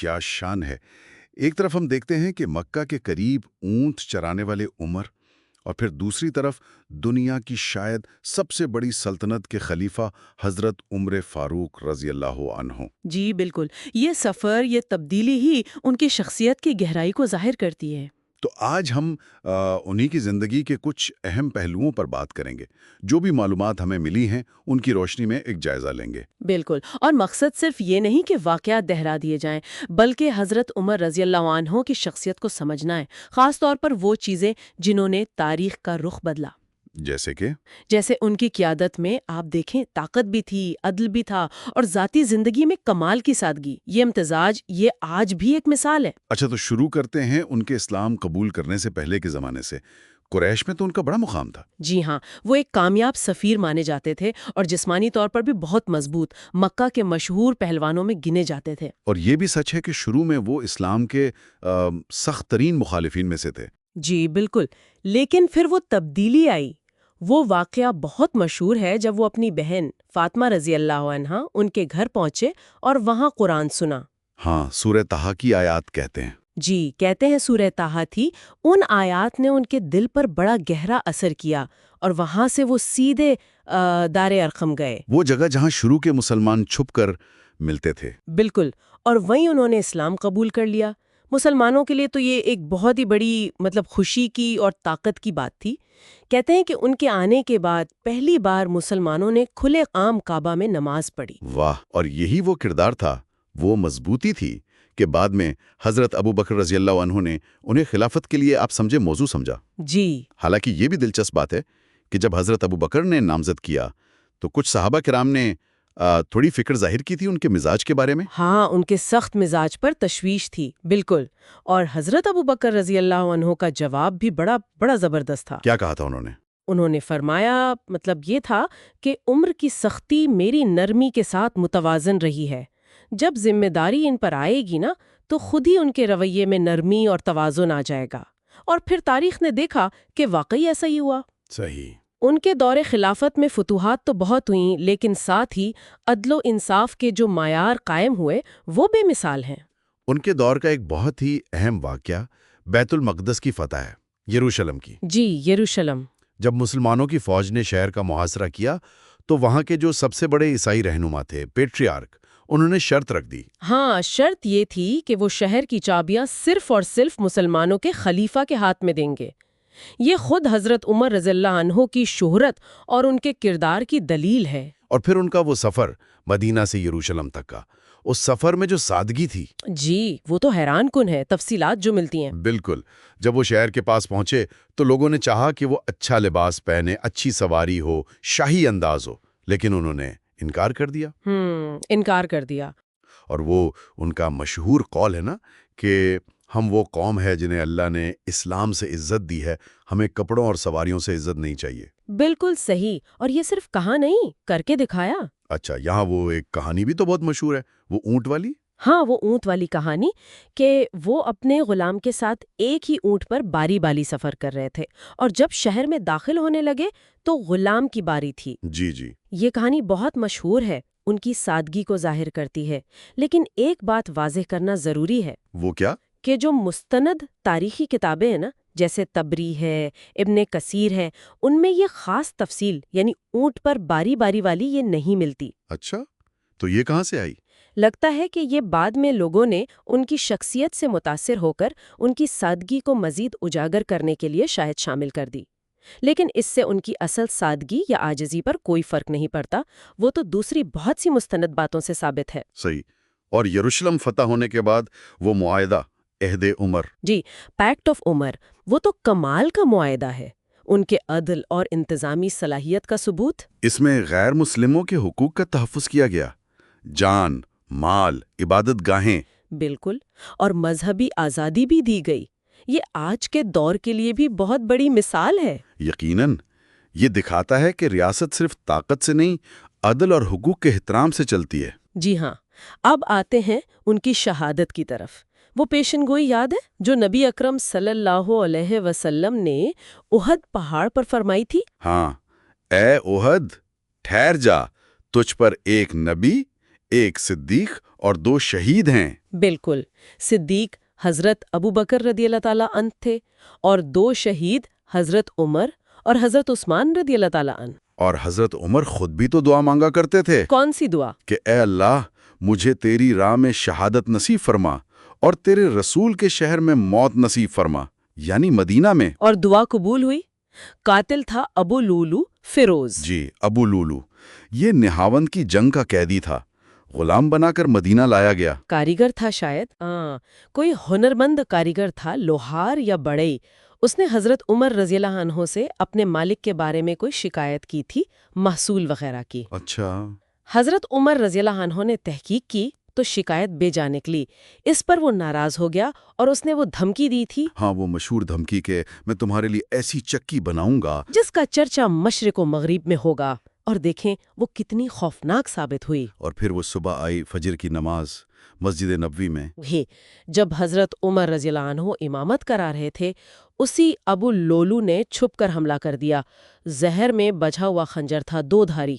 کیا شان ہے! ایک طرف ہم دیکھتے ہیں کہ مکہ کے قریب اونٹ چرانے والے عمر، اور پھر دوسری طرف دنیا کی شاید سب سے بڑی سلطنت کے خلیفہ حضرت عمر فاروق رضی اللہ عنہ۔ جی بالکل، یہ سفر، یہ تبدیلی ہی ان کی شخصیت کی گہرائی کو ظاہر کرتی ہے۔ تو آج ہم انہی کی زندگی کے کچھ اہم پہلوؤں پر بات کریں گے۔ جو بھی معلومات ہمیں ملی ہیں ان کی روشنی میں ایک جائزہ لیں گے۔ بالکل، اور مقصد صرف یہ نہیں کہ واقعات دہرا دیے جائیں، بلکہ حضرت عمر رضی اللہ عنہ کی شخصیت کو سمجھنا ہے، خاص طور پر وہ چیزیں جنہوں نے تاریخ کا رخ بدلا۔ جیسے ان کی قیادت میں آپ دیکھیں طاقت بھی تھی، عدل بھی تھا، اور ذاتی زندگی میں کمال کی سادگی۔ یہ امتزاج یہ آج بھی ایک مثال ہے۔ اچھا، تو شروع کرتے ہیں ان کے اسلام قبول کرنے سے پہلے کے زمانے سے۔ قریش میں تو ان کا بڑا مقام تھا۔ جی ہاں، وہ ایک کامیاب سفیر مانے جاتے تھے اور جسمانی طور پر بھی بہت مضبوط، مکہ کے مشہور پہلوانوں میں گنے جاتے تھے۔ اور یہ بھی سچ ہے کہ شروع میں وہ اسلام کے سخت ترین مخالفین میں سے تھے۔ جی بالکل، لیکن پھر وہ تبدیلی آئی۔ وہ واقعہ بہت مشہور ہے جب وہ اپنی بہن فاطمہ رضی اللہ عنہا ان کے گھر پہنچے اور وہاں قرآن سنا۔ ہاں، سورہ طٰہٰ کی آیات کہتے ہیں۔ جی، کہتے ہیں سورہ طٰہٰ تھی۔ ان آیات نے ان کے دل پر بڑا گہرا اثر کیا اور وہاں سے وہ سیدھے دار ارقم گئے۔ وہ جگہ جہاں شروع کے مسلمان چھپ کر ملتے تھے۔ بالکل، اور وہیں انہوں نے اسلام قبول کر لیا۔ مسلمانوں کے لیے تو یہ ایک بہت ہی بڑی خوشی کی اور طاقت کی بات تھی۔ کہتے ہیں کہ ان کے آنے کے بعد پہلی بار مسلمانوں نے کھلے عام کعبہ میں نماز پڑھی۔ واہ! اور یہی وہ کردار تھا، وہ مضبوطی تھی کہ بعد میں حضرت ابو بکر رضی اللہ عنہ نے انہیں خلافت کے لیے آپ سمجھے موضوع سمجھا۔ جی، حالانکہ یہ بھی دلچسپ بات ہے کہ جب حضرت ابو بکر نے نامزد کیا تو کچھ صحابہ کرام نے تھوڑی فکر ظاہر کی تھی ان کے مزاج کے بارے میں۔ ہاں، ان کے سخت مزاج پر تشویش تھی، بالکل۔ اور حضرت ابو بکر رضی اللہ عنہ کا جواب بھی بڑا زبردست تھا۔ کیا کہا تھا انہوں نے؟ انہوں نے فرمایا، یہ تھا کہ عمر کی سختی میری نرمی کے ساتھ متوازن رہی ہے۔ جب ذمہ داری ان پر آئے گی نا تو خود ہی ان کے رویے میں نرمی اور توازن آ جائے گا۔ اور پھر تاریخ نے دیکھا کہ واقعی ایسا ہی ہوا۔ صحیح۔ ان کے دور خلافت میں فتوحات تو بہت ہوئیں، لیکن ساتھ ہی عدل و انصاف کے جو معیار قائم ہوئے وہ بے مثال ہیں۔ ان کے دور کا ایک بہت ہی اہم واقعہ بیت المقدس کی فتح ہے، یروشلم کی۔ جی، یروشلم۔ جب مسلمانوں کی فوج نے شہر کا محاصرہ کیا تو وہاں کے جو سب سے بڑے عیسائی رہنما تھے، پیٹریارک، انہوں نے شرط رکھ دی۔ ہاں، شرط یہ تھی کہ وہ شہر کی چابیاں صرف اور صرف مسلمانوں کے خلیفہ کے ہاتھ میں دیں گے۔ یہ خود حضرت عمر رضی اللہ عنہ کی شہرت اور ان کے کردار کی دلیل ہے۔ اور پھر ان کا وہ سفر مدینہ سے یروشلم تک کا، اس سفر میں جو سادگی تھی، جی وہ تو حیران کن ہے، تفصیلات جو ملتی ہیں۔ بالکل۔ جب وہ شہر کے پاس پہنچے تو لوگوں نے چاہا کہ وہ اچھا لباس پہنے، اچھی سواری ہو، شاہی انداز ہو، لیکن انہوں نے انکار کر دیا۔ انکار کر دیا۔ اور وہ ان کا مشہور قول ہے نا کہ ہم وہ قوم ہے جنہیں اللہ نے اسلام سے عزت دی ہے، ہمیں کپڑوں اور سواریوں سے عزت نہیں چاہیے۔ بالکل صحیح، اور یہ صرف کہا نہیں، کر کے دکھایا۔ اچھا، یہاں وہ ایک کہانی بھی تو بہت مشہور ہے، وہ اونٹ والی۔ ہاں، وہ اونٹ والی کہانی کہ وہ اپنے غلام کے ساتھ ایک ہی اونٹ پر باری بالی سفر کر رہے تھے، اور جب شہر میں داخل ہونے لگے تو غلام کی باری تھی۔ جی جی۔ یہ کہانی بہت مشہور ہے، ان کی سادگی کو ظاہر کرتی ہے، لیکن ایک بات واضح کرنا ضروری ہے۔ وہ کیا؟ کہ جو مستند تاریخی کتابیں ہیں نا، جیسے تبری ہے، ابن کثیر ہے، ان میں یہ خاص تفصیل یعنی اونٹ پر باری باری والی یہ نہیں ملتی۔ اچھا، تو یہ کہاں سے آئی؟ لگتا ہے کہ یہ بعد میں لوگوں نے ان کی شخصیت سے متاثر ہو کر ان کی سادگی کو مزید اجاگر کرنے کے لیے شاید شامل کر دی، لیکن اس سے ان کی اصل سادگی یا عاجزی پر کوئی فرق نہیں پڑتا، وہ تو دوسری بہت سی مستند باتوں سے ثابت ہے۔ صحیح۔ اور یروشلم فتح ہونے کے بعد وہ معاہدہ، عہد عمر۔ جی، پیکٹ آف عمر، وہ تو کمال کا معاہدہ ہے، ان کے عدل اور انتظامی صلاحیت کا ثبوت۔ اس میں غیر مسلموں کے حقوق کا تحفظ کیا گیا، جان، مال، عبادت گاہیں۔ بالکل، اور مذہبی آزادی بھی دی گئی۔ یہ آج کے دور کے لیے بھی بہت بڑی مثال ہے۔ یقیناً، یہ دکھاتا ہے کہ ریاست صرف طاقت سے نہیں، عدل اور حقوق کے احترام سے چلتی ہے۔ جی ہاں، اب آتے ہیں ان کی شہادت کی طرف۔ وہ پیشن گوئی یاد ہے جو نبی اکرم صلی اللہ علیہ وسلم نے احد پہاڑ پر فرمائی تھی؟ ہاں، اے احد، ٹھہر جا، تجھ پر ایک نبی، ایک صدیق اور 2 شہید ہیں۔ بالکل، صدیق حضرت ابو بکر رضی اللہ تعالیٰ عنہ تھے، اور 2 شہید حضرت عمر اور حضرت عثمان رضی اللہ تعالیٰ عنہ۔ اور حضرت عمر خود بھی تو دعا مانگا کرتے تھے کون سی دعا؟ کہ اے اللہ مجھے تیری راہ میں شہادت نصیب فرما اور تیرے رسول کے شہر میں موت نصیب فرما، یعنی مدینہ میں۔ اور دعا قبول ہوئی؟ قاتل تھا ابو لولو فیروز۔ جی، ابو لولو یہ نہاوند کی جنگ کا قیدی تھا، غلام بنا کر مدینہ لایا گیا۔ کاریگر تھا شاید، کوئی ہنرمند کاریگر تھا، لوہار یا بڑھئی۔ اس نے حضرت عمر رضی اللہ عنہ سے اپنے مالک کے بارے میں کوئی شکایت کی تھی، محصول وغیرہ کی۔ اچھا۔ حضرت عمر رضی اللہ عنہ نے تحقیق کی تو شکایت بے جا نکلی۔ اس پر وہ ناراض ہو گیا اور اس نے وہ دھمکی دی تھی، ہاں، وہ مشہور دھمکی کہ میں تمہارے لیے ایسی چکی بناؤں گا جس کا چرچا مشرق و مغرب میں ہوگا۔ اور دیکھیں وہ کتنی خوفناک ثابت ہوئی۔ اور پھر وہ صبح آئی فجر کی نماز مسجد نبوی میں۔ وہی جب حضرت عمر رضی اللہ عنہ امامت کرا رہے تھے، اسی ابو لولو نے چھپ کر حملہ کر دیا۔ زہر میں بجھا ہوا خنجر تھا 2 دھاری،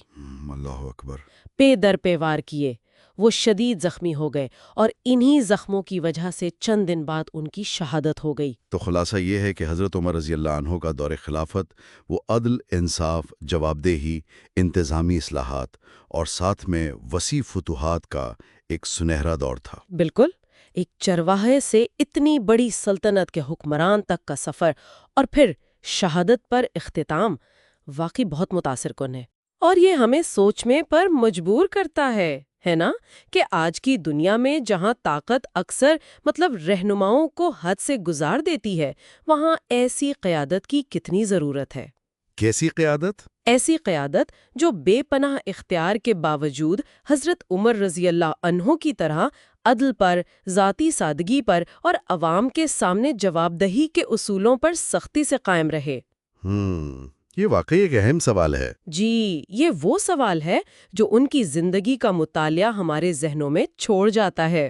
اللہ اکبر۔ پے در پے وار کیے۔ وہ شدید زخمی ہو گئے اور انہی زخموں کی وجہ سے چند دن بعد ان کی شہادت ہو گئی۔ تو خلاصہ یہ ہے کہ حضرت عمر رضی اللہ عنہ کا دور خلافت وہ عدل، انصاف، جوابدہی، انتظامی اصلاحات اور ساتھ میں وسیع فتوحات کا ایک سنہرا دور تھا۔ بالکل، ایک چرواہے سے اتنی بڑی سلطنت کے حکمران تک کا سفر اور پھر شہادت پر اختتام واقعی بہت متاثر کن ہے، اور یہ ہمیں سوچنے پر مجبور کرتا ہے نا، کہ آج کی دنیا میں جہاں طاقت اکثر رہنماؤں کو حد سے گزار دیتی ہے، وہاں ایسی قیادت کی کتنی ضرورت ہے۔ کیسی قیادت؟ ایسی قیادت جو بے پناہ اختیار کے باوجود حضرت عمر رضی اللہ عنہ کی طرح عدل پر، ذاتی سادگی پر اور عوام کے سامنے جوابدہی کے اصولوں پر سختی سے قائم رہے۔ یہ واقعی ایک اہم سوال ہے۔ جی، یہ وہ سوال ہے جو ان کی زندگی کا مطالعہ ہمارے ذہنوں میں چھوڑ جاتا ہے۔